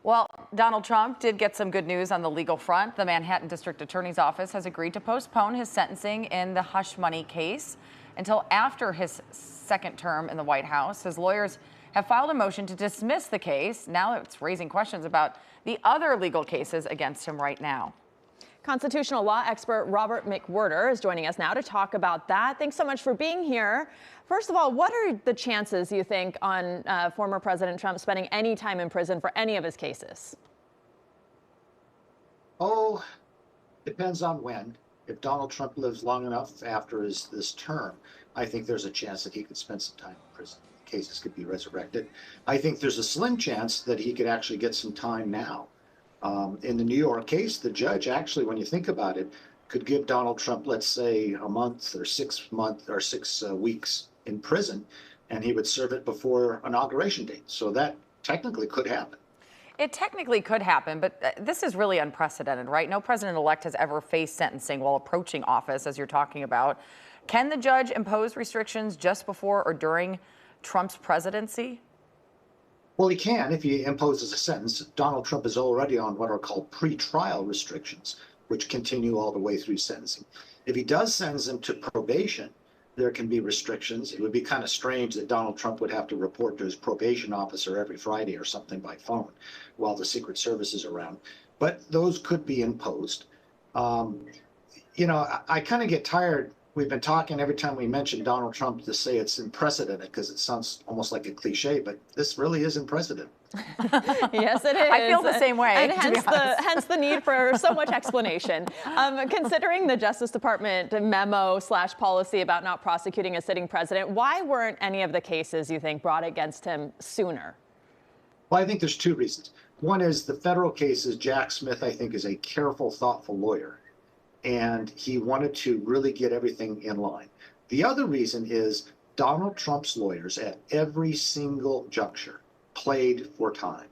Well, Donald Trump did get some good news on the legal front. The Manhattan District Attorney's Office has agreed to postpone his sentencing in the hush money case until after his second term in the White House. His lawyers have filed a motion to dismiss the case. Now it's raising questions about the other legal cases against him right now. Constitutional law expert Robert McWhirter is joining us now to talk about that. Thanks so much for being here. First of all, what are the chances, you think, on former President Trump spending any time in prison for any of his cases? Oh, depends on when. If Donald Trump lives long enough after this term, I think there's a chance that he could spend some time in prison. Cases could be resurrected. I think there's a slim chance that he could actually get some time now. In the New York case, the judge actually, when you think about it, could give Donald Trump, let's say, a month or 6 months or 6 weeks in prison, and he would serve it before inauguration date. So that technically could happen. It technically could happen, but this is really unprecedented, right? No president-elect has ever faced sentencing while approaching office, as you're talking about. Can the judge impose restrictions just before or during Trump's presidency? Well, he can if he imposes a sentence. Donald Trump is already on what are called pre-trial restrictions, which continue all the way through sentencing. If he does sentence him to probation, there can be restrictions. It would be kind of strange that Donald Trump would have to report to his probation officer every Friday or something by phone while the Secret Service is around. But those could be imposed. You know, I kind of get tired. We've been talking every time we mention Donald Trump to say it's unprecedented because it sounds almost like a cliche, but this really is unprecedented. Yes, it is. I feel the same way. And hence the need for so much explanation. Considering the Justice Department memo/policy about not prosecuting a sitting president, why weren't any of the cases, you think, brought against him sooner? Well, I think there's two reasons. One is the federal cases. Jack Smith, I think, is a careful, thoughtful lawyer, and he wanted to really get everything in line. The other reason is Donald Trump's lawyers at every single juncture played for time.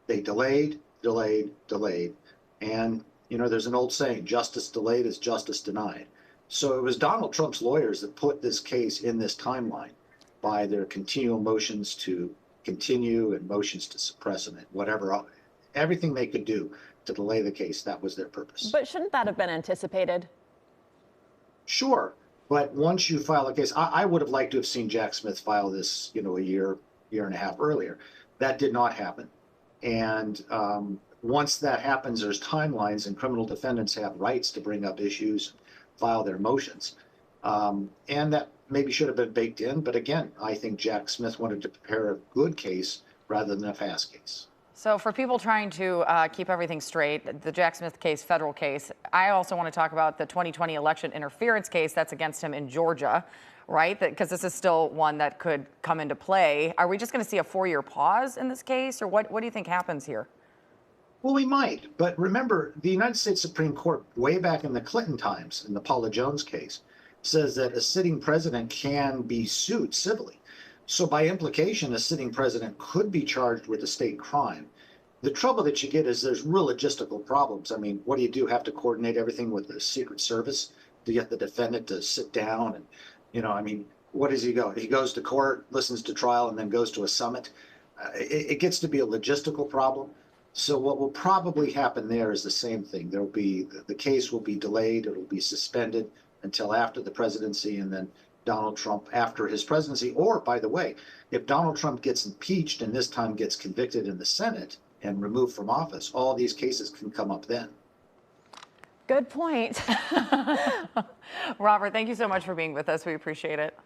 They delayed, and you know, there's an old saying, justice delayed is justice denied. So it was Donald Trump's lawyers that put this case in this timeline by their continual motions to continue and motions to suppress and whatever, everything they could do to delay the case. That was their purpose. But shouldn't that have been anticipated? Sure, but once you file a case, I would have liked to have seen Jack Smith file this, you know, a year and a half earlier. That did not happen. And once that happens, there's timelines, and criminal defendants have rights to bring up issues, file their motions. And that maybe should have been baked in. But again, I think Jack Smith wanted to prepare a good case rather than a fast case. So for people trying to keep everything straight, the Jack Smith case, federal case, I also want to talk about the 2020 election interference case that's against him in Georgia, right? Because this is still one that could come into play. Are we just going to see a 4-year pause in this case, or what do you think happens here? Well, we might, but remember, the United States Supreme Court, way back in the Clinton times, in the Paula Jones case, says that a sitting president can be sued civilly. So by implication, a sitting president could be charged with a state crime. The trouble that you get is there's real logistical problems. I mean, what do you do? Have to coordinate everything with the Secret Service to get the defendant to sit down? And, you know, I mean, what does he go? He goes to court, listens to trial, and then goes to a summit. It gets to be a logistical problem. So what will probably happen there is the same thing. There'll be, the case will be delayed. It'll be suspended until after the presidency, and then Donald Trump after his presidency. Or, by the way, if Donald Trump gets impeached and this time gets convicted in the Senate and removed from office, all these cases can come up then. Good point. Robert, thank you so much for being with us. We appreciate it.